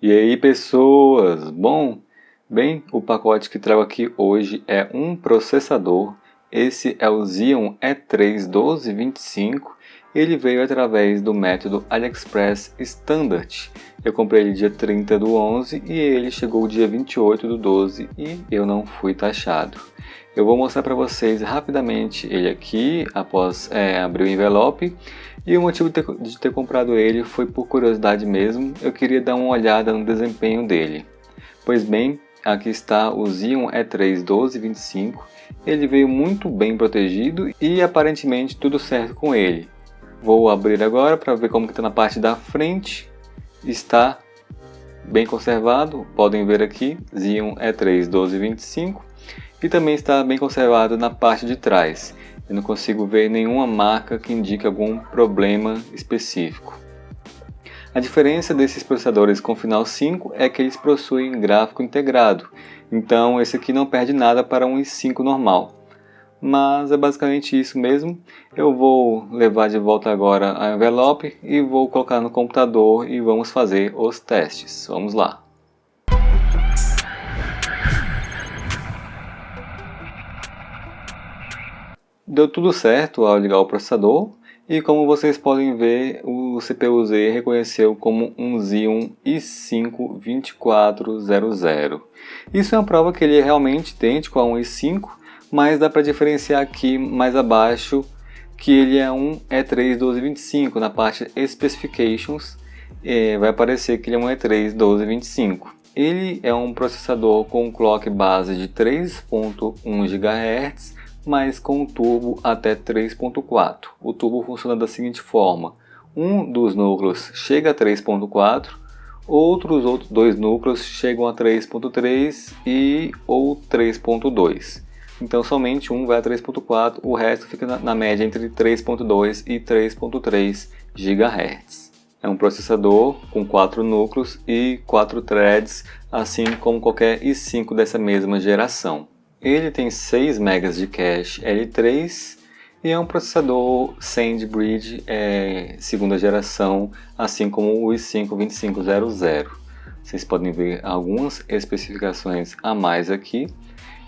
E aí, pessoas? O pacote que trago aqui hoje é um processador. Esse é o Xeon E3 1225. Ele veio através do método AliExpress Standard. Eu comprei ele dia 30 do 11 e ele chegou dia 28 do 12 e eu não fui taxado. Eu vou mostrar para vocês rapidamente ele aqui, após abrir o envelope. E o motivo de ter comprado ele foi por curiosidade mesmo, eu queria dar uma olhada no desempenho dele. Pois bem, aqui está o Xeon E3 1225, ele veio muito bem protegido e aparentemente tudo certo com ele. Vou abrir agora para ver como está na parte da frente, está bem conservado, podem ver aqui, Xeon E3 1225, e também está bem conservado na parte de trás. Eu não consigo ver nenhuma marca que indique algum problema específico. A diferença desses processadores com final 5 é que eles possuem gráfico integrado, então esse aqui não perde nada para um i5 normal. Mas é basicamente isso mesmo. Eu vou levar de volta agora a envelope e vou colocar no computador e vamos fazer os testes. Vamos lá! Deu tudo certo ao ligar o processador e, como vocês podem ver, o CPU-Z reconheceu como um Xeon i5 2400. Isso é uma prova que ele é realmente idêntico a um i5, mas dá para diferenciar aqui mais abaixo que ele é um E3 1225. Na parte Specifications vai aparecer que ele é um E3 1225. Ele é um processador com clock base de 3.1 GHz, mas com turbo até 3.4. O turbo funciona da seguinte forma: um dos núcleos chega a 3.4, outros dois núcleos chegam a 3.3 e ou 3.2. Então somente um vai a 3.4, o resto fica na média entre 3.2 e 3.3 GHz. É um processador com 4 núcleos e 4 threads, assim como qualquer i5 dessa mesma geração. Ele tem 6 MB de cache L3 e é um processador SandBridge segunda geração, assim como o i5 2500. Vocês podem ver algumas especificações a mais aqui.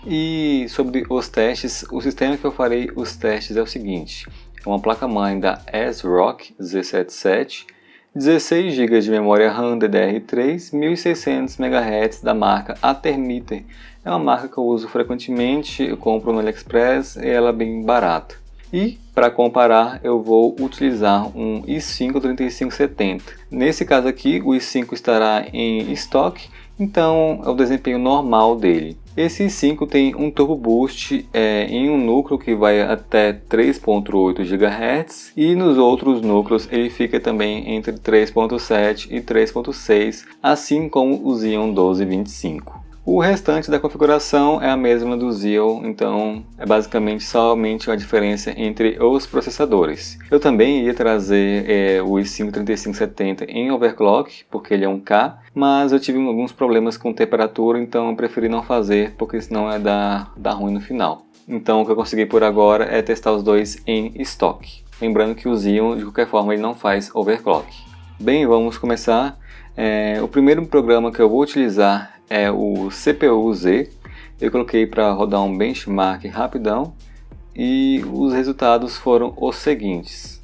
E sobre os testes, o sistema que eu farei os testes é o seguinte: é uma placa-mãe da ASRock Z77, 16 GB de memória RAM DDR3, 1600 MHz da marca Athermeter. É uma marca que eu uso frequentemente, eu compro no AliExpress e ela é bem barata. E para comparar, eu vou utilizar um i5 3570. Nesse caso aqui, o i5 estará em estoque, então é o desempenho normal dele. Esse i5 tem um Turbo Boost em um núcleo que vai até 3.8 GHz e nos outros núcleos ele fica também entre 3.7 e 3.6, assim como o Xeon 1225. O restante da configuração é a mesma do Xeon, então é basicamente somente a diferença entre os processadores. Eu também ia trazer o i5 3570 em overclock, porque ele é um K, mas eu tive alguns problemas com temperatura, então eu preferi não fazer, porque senão é dar ruim no final. Então o que eu consegui por agora é testar os dois em estoque. Lembrando que o Xeon, de qualquer forma, ele não faz overclock. Bem, vamos começar. O primeiro programa que eu vou utilizar é o CPU-Z. Eu coloquei para rodar um benchmark rapidão e os resultados foram os seguintes: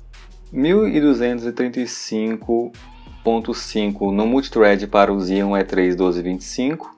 1235.5 no multithread para o Xeon E3 1225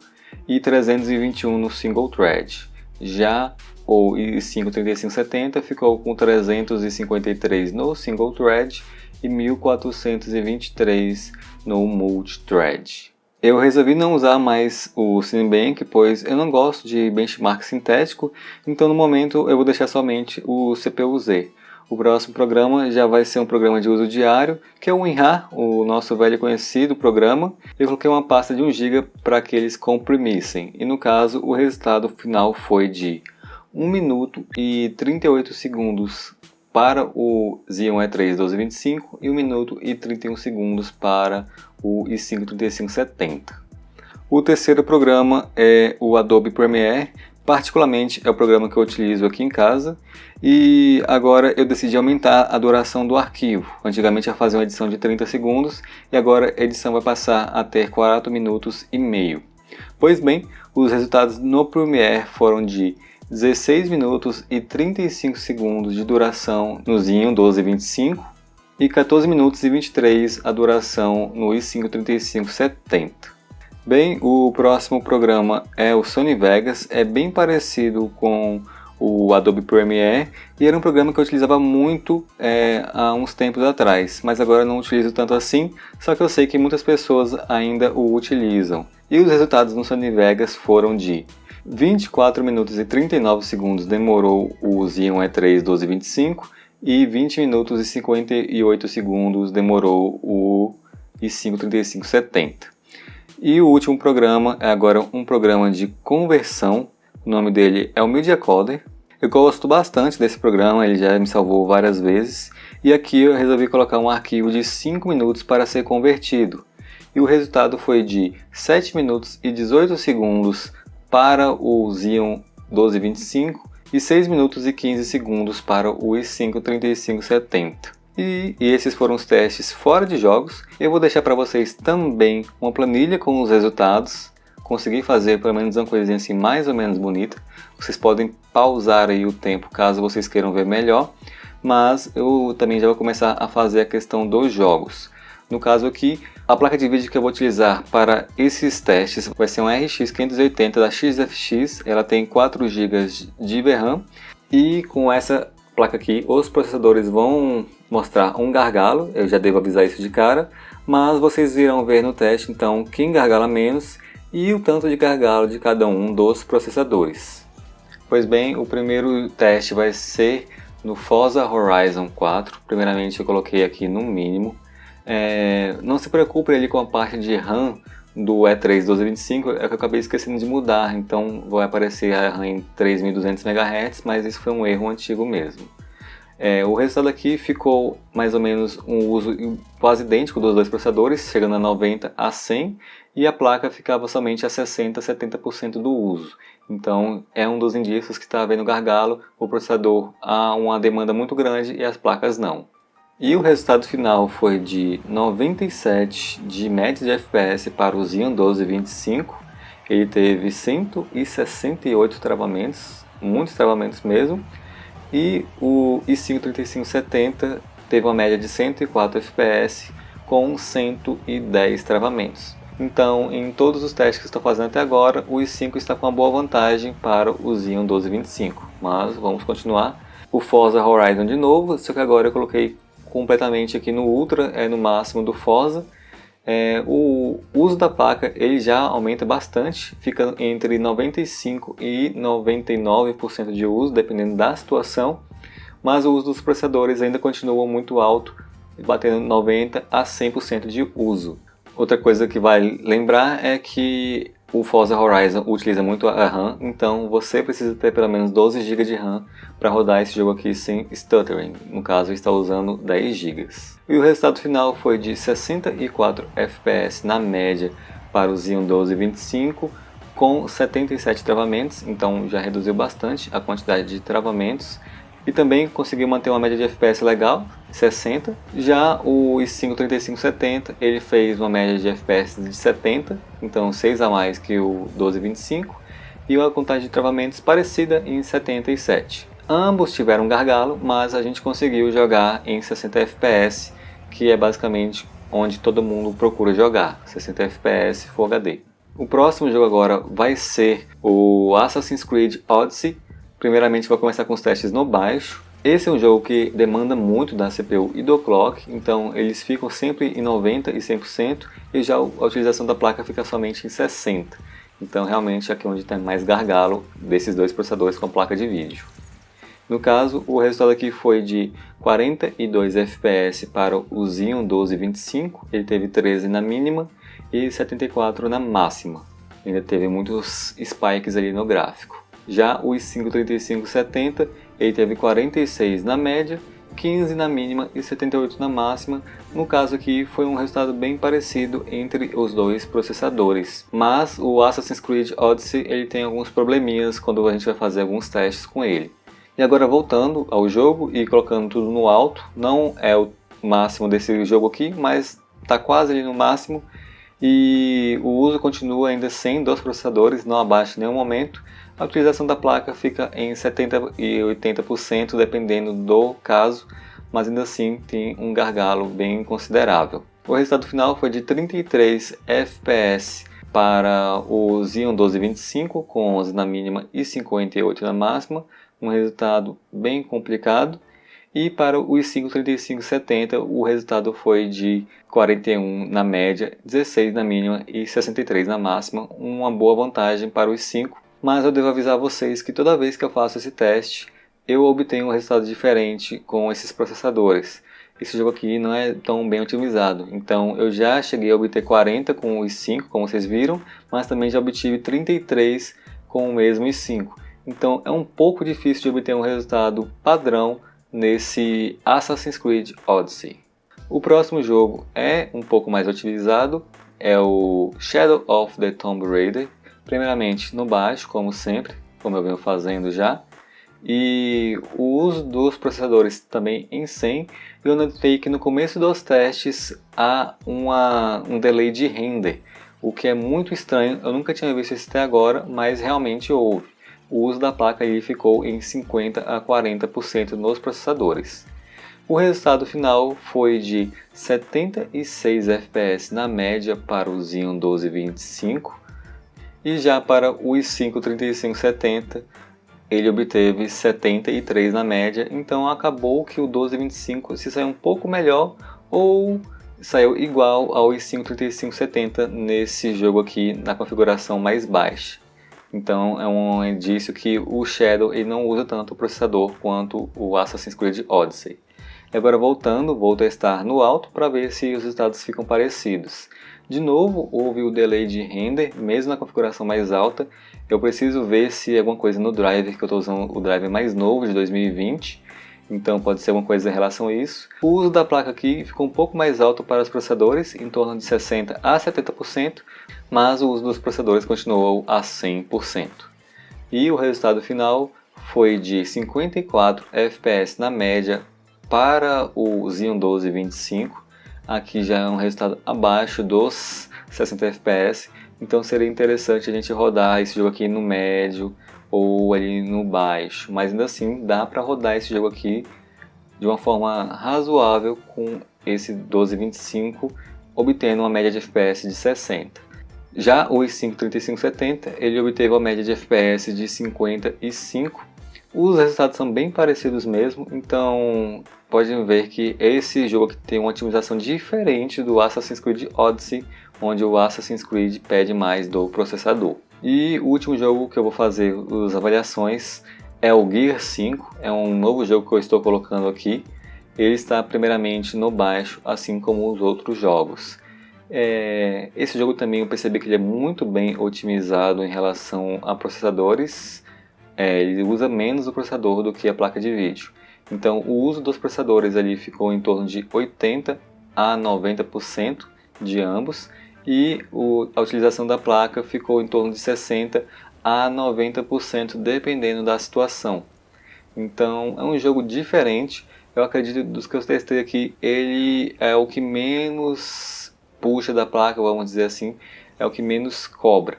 e 321 no single thread. Já o i5 3570 ficou com 353 no single thread e 1423 no multithread. Eu resolvi não usar mais o Cinebench, pois eu não gosto de benchmark sintético, então no momento eu vou deixar somente o CPU-Z. O próximo programa já vai ser um programa de uso diário, que é o WinRAR, o nosso velho conhecido programa. Eu coloquei uma pasta de 1 GB para que eles comprimissem, e no caso o resultado final foi de 1 minuto e 38 segundos para o Xeon E3 1225 e 1 minuto e 31 segundos para o i5 3570. O terceiro programa é o Adobe Premiere, Particularmente é o programa que eu utilizo aqui em casa e agora eu decidi aumentar a duração do arquivo. Antigamente eu fazia uma edição de 30 segundos e agora a edição vai passar a ter 4 minutos e meio. Pois bem, os resultados no Premiere foram de 16 minutos e 35 segundos de duração no Xeon 1225 e 14 minutos e 23 a duração no i5 3570. Bem, o próximo programa é o Sony Vegas, é bem parecido com o Adobe Premiere e era um programa que eu utilizava muito há uns tempos atrás, mas agora não utilizo tanto assim, só que eu sei que muitas pessoas ainda o utilizam. E os resultados no Sony Vegas foram de 24 minutos e 39 segundos demorou o Xeon E3 1225 e 20 minutos e 58 segundos demorou o i5 3570. E o último programa é agora um programa de conversão, o nome dele é o Media Coder. Eu gosto bastante desse programa, ele já me salvou várias vezes. E aqui eu resolvi colocar um arquivo de 5 minutos para ser convertido. E o resultado foi de 7 minutos e 18 segundos para o Xeon 1225 e 6 minutos e 15 segundos para o i5 3570. E esses foram os testes fora de jogos. Eu vou deixar para vocês também uma planilha com os resultados. Consegui fazer pelo menos uma coisinha assim mais ou menos bonita. Vocês podem pausar aí o tempo caso vocês queiram ver melhor. Mas eu também já vou começar a fazer a questão dos jogos. No caso aqui, a placa de vídeo que eu vou utilizar para esses testes vai ser uma RX 580 da XFX. Ela tem 4 GB de VRAM e com essa placa aqui os processadores vão mostrar um gargalo. Eu já devo avisar isso de cara, mas vocês irão ver no teste então quem gargala menos e o tanto de gargalo de cada um dos processadores. Pois bem, o primeiro teste vai ser no Forza Horizon 4. Primeiramente eu coloquei aqui no mínimo. Não se preocupe ali com a parte de RAM do E3 1225, é que eu acabei esquecendo de mudar, então vai aparecer a RAM em 3200 MHz, mas isso foi um erro antigo mesmo. O resultado aqui ficou mais ou menos um uso quase idêntico dos dois processadores, chegando a 90 a 100, e a placa ficava somente a 60 a 70% do uso. Então é um dos indícios que está havendo gargalo, o processador há uma demanda muito grande e as placas não. E o resultado final foi de 97 de média de FPS para o Xeon 1225. Ele teve 168 travamentos, muitos travamentos mesmo. E o i5 3570 teve uma média de 104 FPS com 110 travamentos. Então, em todos os testes que estou fazendo até agora, o i5 está com uma boa vantagem para o Xeon 1225. Mas vamos continuar. O Forza Horizon de novo, só que agora eu coloquei completamente aqui no Ultra, no máximo do Forza. O uso da placa ele já aumenta bastante, fica entre 95% e 99% de uso, dependendo da situação, mas o uso dos processadores ainda continua muito alto, batendo 90% a 100% de uso. Outra coisa que vale lembrar é que o Forza Horizon utiliza muito a RAM, então você precisa ter pelo menos 12 GB de RAM para rodar esse jogo aqui sem stuttering. No caso, está usando 10 GB. E o resultado final foi de 64 FPS na média para o Xeon 1225 com 77 travamentos, então já reduziu bastante a quantidade de travamentos. E também conseguiu manter uma média de FPS legal, 60. Já o i5 3570 ele fez uma média de FPS de 70, então 6 a mais que o 1225, e uma contagem de travamentos parecida em 77. Ambos tiveram gargalo, mas a gente conseguiu jogar em 60 FPS, que é basicamente onde todo mundo procura jogar, 60 FPS Full HD. O próximo jogo agora vai ser o Assassin's Creed Odyssey. Primeiramente vou começar com os testes no baixo. Esse é um jogo que demanda muito da CPU e do clock, então eles ficam sempre em 90% e 100%, e já a utilização da placa fica somente em 60%. Então realmente aqui é onde tem mais gargalo desses dois processadores com placa de vídeo. No caso, o resultado aqui foi de 42 FPS para o Xeon 1225, ele teve 13 na mínima e 74 na máxima. Ainda teve muitos spikes ali no gráfico. Já o i5 3570 ele teve 46 na média 15 na mínima e 78 na máxima. No caso aqui foi um resultado bem parecido entre os dois processadores. Mas o Assassin's Creed Odyssey ele tem alguns probleminhas quando a gente vai fazer alguns testes com ele. E agora voltando ao jogo e colocando tudo no alto, não é o máximo desse jogo aqui, mas está quase ali no máximo. E o uso continua ainda sem dos processadores, não abaixa em nenhum momento. A utilização da placa fica em 70% e 80% dependendo do caso, mas ainda assim tem um gargalo bem considerável. O resultado final foi de 33 FPS para o Xeon 1225 com 11 na mínima e 58 na máxima, um resultado bem complicado. E para o i5 3570 o resultado foi de 41 na média, 16 na mínima e 63 na máxima, uma boa vantagem para o i5. Mas eu devo avisar vocês que toda vez que eu faço esse teste, eu obtenho um resultado diferente com esses processadores. Esse jogo aqui não é tão bem otimizado, então eu já cheguei a obter 40 com o i5, como vocês viram, mas também já obtive 33 com o mesmo i5. Então é um pouco difícil de obter um resultado padrão nesse Assassin's Creed Odyssey. O próximo jogo é um pouco mais otimizado, é o Shadow of the Tomb Raider, primeiramente no baixo, como sempre, como eu venho fazendo já, e o uso dos processadores também em 100. Eu notei que no começo dos testes há um delay de render, o que é muito estranho, eu nunca tinha visto isso até agora, mas realmente houve. O uso da placa aí ficou em 50 a 40% nos processadores. O resultado final foi de 76 FPS na média para o Xeon 1225 e já para o i5 3570 ele obteve 73 na média, então acabou que o 1225 se saiu um pouco melhor ou saiu igual ao i5 3570 nesse jogo aqui na configuração mais baixa. Então é um indício que o Shadow ele não usa tanto o processador quanto o Assassin's Creed Odyssey. E agora voltando, vou testar no alto para ver se os resultados ficam parecidos. De novo, houve o delay de render, mesmo na configuração mais alta. Eu preciso ver se é alguma coisa no driver, que eu estou usando o driver mais novo de 2020. Então pode ser alguma coisa em relação a isso. O uso da placa aqui ficou um pouco mais alto para os processadores, em torno de 60 a 70%, mas o uso dos processadores continuou a 100%. E o resultado final foi de 54 FPS na média para o Xeon 1225. Aqui já é um resultado abaixo dos 60 FPS, então seria interessante a gente rodar esse jogo aqui no médio ou ali no baixo, mas ainda assim dá para rodar esse jogo aqui de uma forma razoável com esse 1225, obtendo uma média de FPS de 60. Já o i5 3570 ele obteve uma média de FPS de 55. Os resultados são bem parecidos mesmo, então podem ver que esse jogo aqui tem uma otimização diferente do Assassin's Creed Odyssey, onde o Assassin's Creed pede mais do processador. E o último jogo que eu vou fazer as avaliações é o Gear 5, é um novo jogo que eu estou colocando aqui. Ele está primeiramente no baixo, assim como os outros jogos. Esse jogo também eu percebi que ele é muito bem otimizado em relação a processadores. Ele usa menos o processador do que a placa de vídeo. Então o uso dos processadores ali ficou em torno de 80 a 90% de ambos. E a utilização da placa ficou em torno de 60 a 90% dependendo da situação. Então é um jogo diferente. Eu acredito dos que eu testei aqui, ele é o que menos puxa da placa, vamos dizer assim, é o que menos cobra.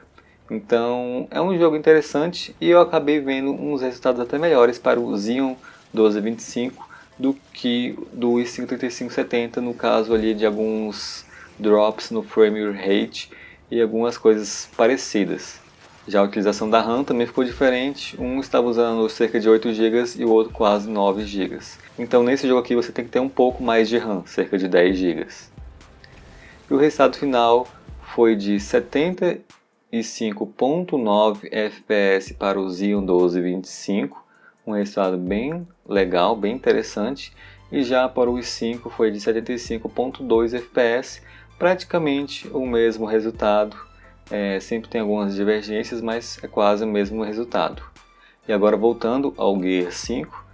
Então é um jogo interessante e eu acabei vendo uns resultados até melhores para o Xeon 1225 do que do i5 3570, no caso ali de alguns drops no frame rate e algumas coisas parecidas. Já a utilização da RAM também ficou diferente, um estava usando cerca de 8 GB e o outro quase 9 GB. Então nesse jogo aqui você tem que ter um pouco mais de RAM, cerca de 10 GB. E o resultado final foi de 75.9 FPS para o Xeon 1225, um resultado bem legal, bem interessante. E já para o i5 foi de 75.2 FPS, praticamente o mesmo resultado. Sempre tem algumas divergências, mas é quase o mesmo resultado. E agora voltando ao Gear 5,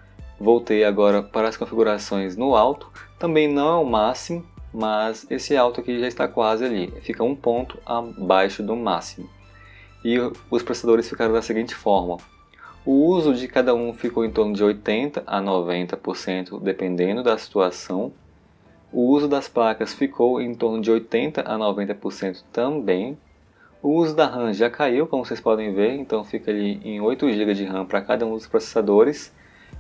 Voltei agora para as configurações no alto, também não é o máximo, mas esse alto aqui já está quase ali, fica um ponto abaixo do máximo. E os processadores ficaram da seguinte forma: o uso de cada um ficou em torno de 80% a 90%, dependendo da situação. O uso das placas ficou em torno de 80% a 90% também. O uso da RAM já caiu, como vocês podem ver, então fica ali em 8 GB de RAM para cada um dos processadores.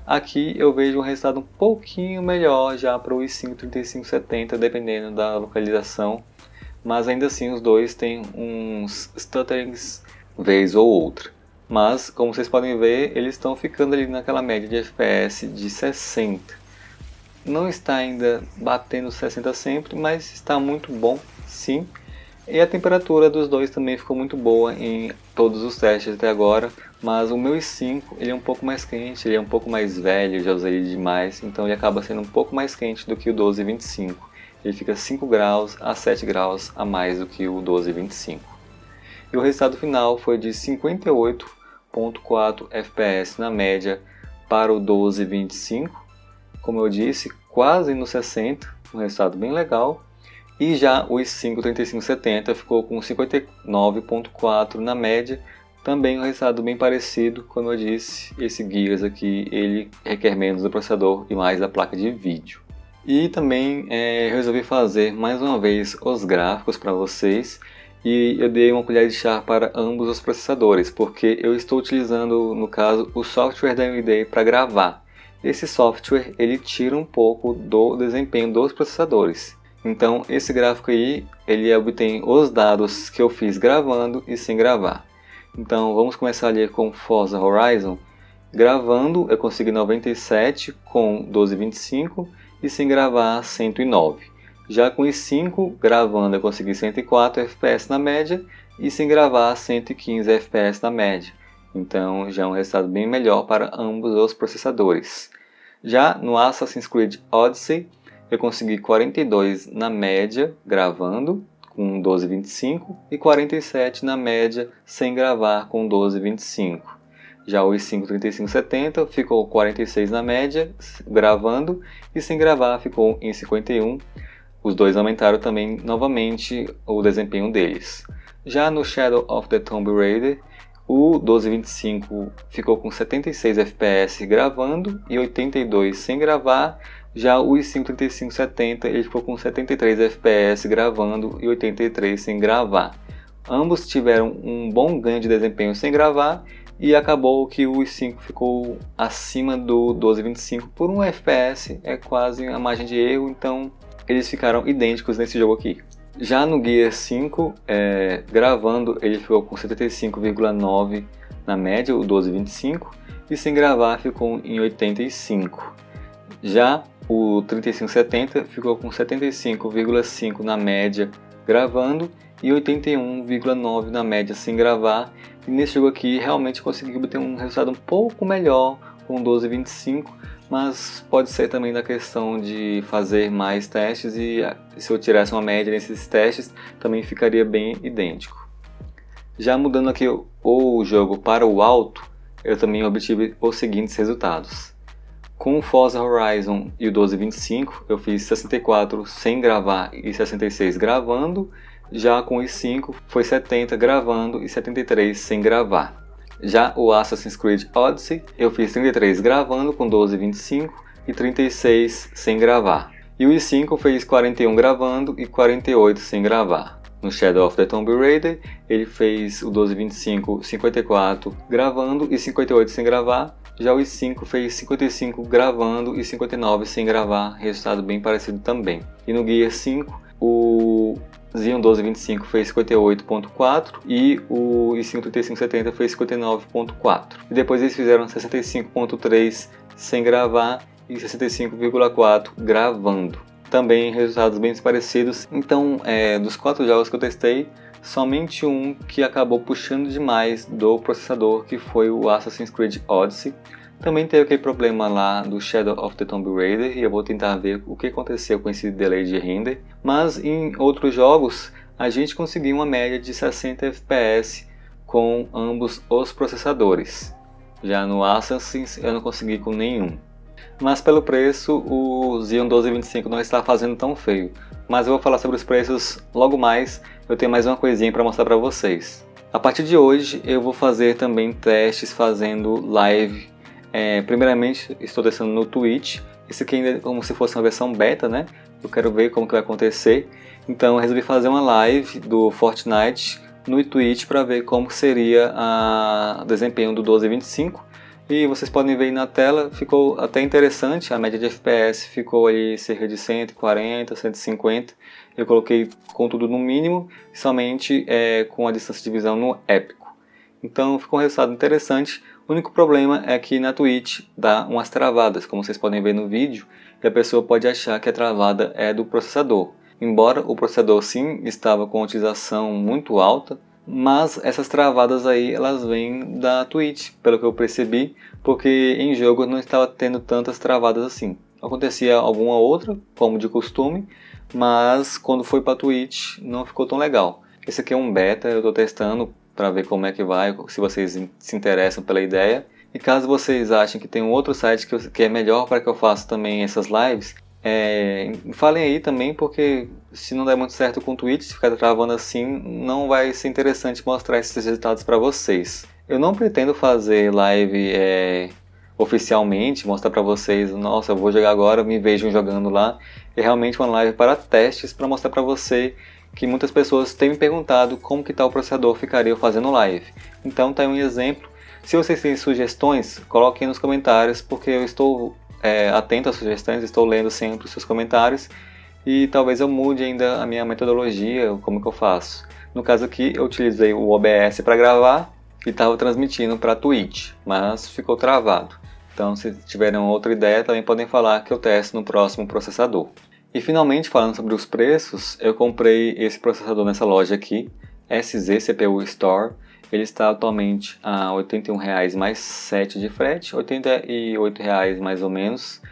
Aqui eu vejo um resultado um pouquinho melhor já para o i5 3570, dependendo da localização, mas ainda assim os dois têm uns stutterings vez ou outra. Mas, como vocês podem ver, eles estão ficando ali naquela média de FPS de 60. Não está ainda batendo 60 sempre, mas está muito bom, sim. E a temperatura dos dois também ficou muito boa em todos os testes até agora, mas o meu i5 ele é um pouco mais quente, ele é um pouco mais velho, já usei ele demais, então ele acaba sendo um pouco mais quente do que o 1225. Ele fica 5 graus a 7 graus a mais do que o 1225. E o resultado final foi de 58.4 FPS na média para o 1225. Como eu disse, quase no 60, um resultado bem legal. E já o i5 3570 ficou com 59.4 na média, também um resultado bem parecido. Como eu disse, esse Gears aqui ele requer menos do processador e mais da placa de vídeo. E também resolvi fazer mais uma vez os gráficos para vocês, e eu dei uma colher de chá para ambos os processadores, porque eu estou utilizando, no caso, o software da AMD para gravar. Esse software ele tira um pouco do desempenho dos processadores. Então esse gráfico aí, ele obtém os dados que eu fiz gravando e sem gravar. Então vamos começar ali com Forza Horizon. Gravando eu consegui 97 com 1225 e sem gravar 109. Já com i5 gravando eu consegui 104 FPS na média e sem gravar 115 FPS na média. Então já é um resultado bem melhor para ambos os processadores. Já no Assassin's Creed Odyssey eu consegui 42 na média gravando com 1225 e 47 na média sem gravar com 1225. Já o i5 3570 ficou 46 na média gravando e sem gravar ficou em 51. Os dois aumentaram também novamente o desempenho deles. Já no Shadow of the Tomb Raider, o 1225 ficou com 76 FPS gravando e 82 sem gravar. Já o i5 3570 ele ficou com 73 FPS gravando e 83 sem gravar. Ambos tiveram um bom ganho de desempenho sem gravar e acabou que o i5 ficou acima do 1225 por 1 FPS, é quase a margem de erro, então eles ficaram idênticos nesse jogo aqui. Já no Gear 5, gravando ele ficou com 75,9 na média, o 1225, e sem gravar ficou em 85. Já o 3570 ficou com 75,5 na média gravando e 81,9 na média sem gravar. E nesse jogo aqui realmente consegui obter um resultado um pouco melhor com 1225, mas pode ser também da questão de fazer mais testes e se eu tirasse uma média nesses testes também ficaria bem idêntico. Já mudando aqui o jogo para o alto, eu também obtive os seguintes resultados. Com o Forza Horizon e o 1225 eu fiz 64 sem gravar e 66 gravando. Já com o i5 foi 70 gravando e 73 sem gravar. Já o Assassin's Creed Odyssey eu fiz 33 gravando com 1225 e 36 sem gravar. E o i5 fez 41 gravando e 48 sem gravar. No Shadow of the Tomb Raider ele fez o 1225 54 gravando e 58 sem gravar. Já o i5 fez 55 gravando e 59 sem gravar, resultado bem parecido também. E no Gear 5 o Xeon 1225 fez 58.4 e o i5 3570 fez 59.4. E depois eles fizeram 65.3 sem gravar e 65,4 gravando. Também resultados bem parecidos. Então, dos 4 jogos que eu testei, somente um que acabou puxando demais do processador, que foi o Assassin's Creed Odyssey. Também teve aquele problema lá do Shadow of the Tomb Raider e eu vou tentar ver o que aconteceu com esse delay de render. Mas em outros jogos a gente conseguiu uma média de 60 FPS com ambos os processadores. Já no Assassin's eu não consegui com nenhum. Mas pelo preço, o Xeon 1225 não está fazendo tão feio. Mas eu vou falar sobre os preços logo mais, eu tenho mais uma coisinha para mostrar para vocês. A partir de hoje eu vou fazer também testes fazendo live. Primeiramente estou testando no Twitch, esse aqui ainda é como se fosse uma versão beta, né? Eu quero ver como que vai acontecer. Então eu resolvi fazer uma live do Fortnite no Twitch para ver como seria o desempenho do 1225. E vocês podem ver aí na tela, ficou até interessante, a média de FPS ficou aí cerca de 140, 150. Eu coloquei com tudo no mínimo, somente com a distância de visão no épico. Então ficou um resultado interessante. O único problema é que na Twitch dá umas travadas, como vocês podem ver no vídeo, e a pessoa pode achar que a travada é do processador. Embora o processador sim estava com utilização muito alta, mas essas travadas aí elas vêm da Twitch, pelo que eu percebi, porque em jogo não estava tendo tantas travadas assim. Acontecia alguma outra, como de costume, mas quando foi para Twitch não ficou tão legal. Esse aqui é um beta, eu estou testando para ver como é que vai, se vocês se interessam pela ideia. E caso vocês achem que tem um outro site que é melhor para que eu faça também essas lives, falem aí também, porque se não der muito certo com o Twitch, se ficar travando assim, não vai ser interessante mostrar esses resultados para vocês. Eu não pretendo fazer live oficialmente, mostrar para vocês, nossa, eu vou jogar agora, me vejam jogando lá. É realmente uma live para testes, para mostrar para você que muitas pessoas têm me perguntado como que tal processador ficaria fazendo live. Então tá aí um exemplo. Se vocês têm sugestões, coloquem nos comentários, porque eu estou atento às sugestões, estou lendo sempre os seus comentários e talvez eu mude ainda a minha metodologia, como que eu faço. No caso aqui eu utilizei o OBS para gravar e estava transmitindo para a Twitch, mas ficou travado. Então se tiverem outra ideia também podem falar que eu testo no próximo processador. E finalmente falando sobre os preços, eu comprei esse processador nessa loja aqui, SZ CPU Store. Ele está atualmente a R$ 81,00 mais 7 de frete, R$ 88,00 mais ou menos.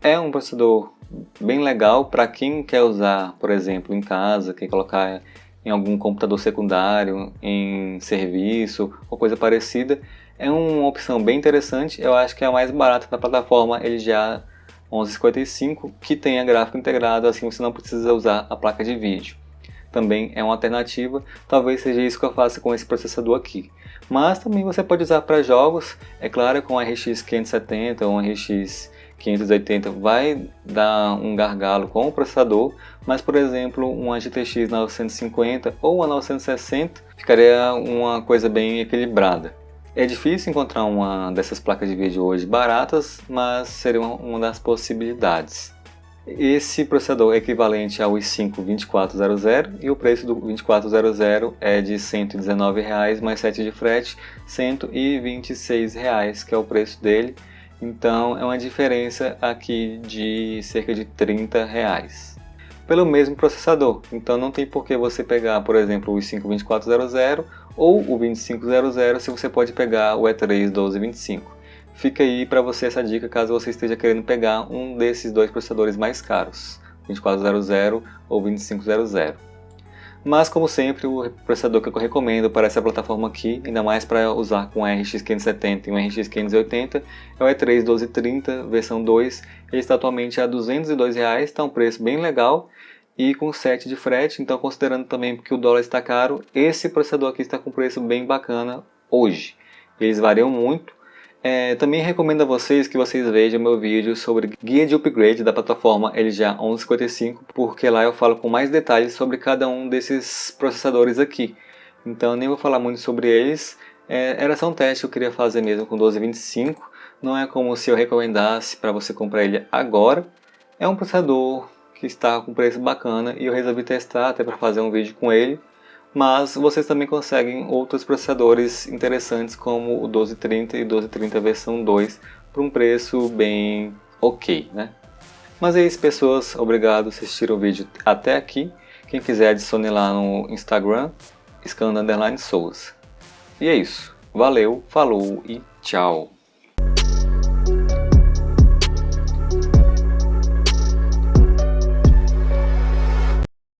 É um processador bem legal para quem quer usar, por exemplo, em casa, quer colocar em algum computador secundário, em serviço ou coisa parecida. É uma opção bem interessante, eu acho que é a mais barata da plataforma LGA 1155, que tem a gráfica integrada, assim você não precisa usar a placa de vídeo. Também é uma alternativa, talvez seja isso que eu faça com esse processador aqui. Mas também você pode usar para jogos, é claro, com a RX 570 ou a RX 580 vai dar um gargalo com o processador, mas por exemplo uma GTX 950 ou uma 960 ficaria uma coisa bem equilibrada. É difícil encontrar uma dessas placas de vídeo hoje baratas, mas seria uma das possibilidades. Esse processador é equivalente ao i5 2400 e o preço do 2400 é de R$ 119,00 mais 7 de frete, R$ 126,00 que é o preço dele. Então é uma diferença aqui de cerca de R$ 30,00 pelo mesmo processador. Então não tem por que você pegar, por exemplo, o i5 2400 ou o 2500 se você pode pegar o E3 1225. Fica aí para você essa dica caso você esteja querendo pegar um desses dois processadores mais caros, 2400 ou 2500. Mas como sempre, o processador que eu recomendo para essa plataforma aqui, ainda mais para usar com RX 570 e um RX 580, é o E3 1230 versão 2. Ele está atualmente a R$ 202,00, está um preço bem legal e com 7 de frete, então considerando também que o dólar está caro, esse processador aqui está com preço bem bacana hoje. Eles variam muito. Também recomendo a vocês que vocês vejam meu vídeo sobre guia de upgrade da plataforma LGA 1155, porque lá eu falo com mais detalhes sobre cada um desses processadores aqui. Então nem vou falar muito sobre eles, era só um teste que eu queria fazer mesmo com 1225, não é como se eu recomendasse para você comprar ele agora. É um processador que está com preço bacana e eu resolvi testar até para fazer um vídeo com ele. Mas vocês também conseguem outros processadores interessantes como o 1230 e o 1230 versão 2 por um preço bem ok, né? Mas é isso, pessoas, obrigado por assistirem o vídeo até aqui. Quem quiser adicione lá no Instagram, Scanda_Souza. E é isso, valeu, falou e tchau!